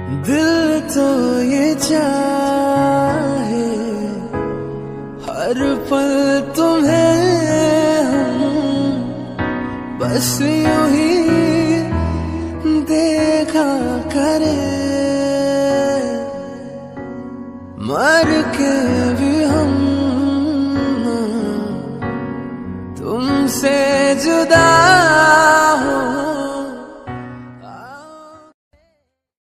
दिल तो ये चाहे हर पल तुम्हें हम बस यूं ही देखा करें, मर के भी हम तुमसे जुदा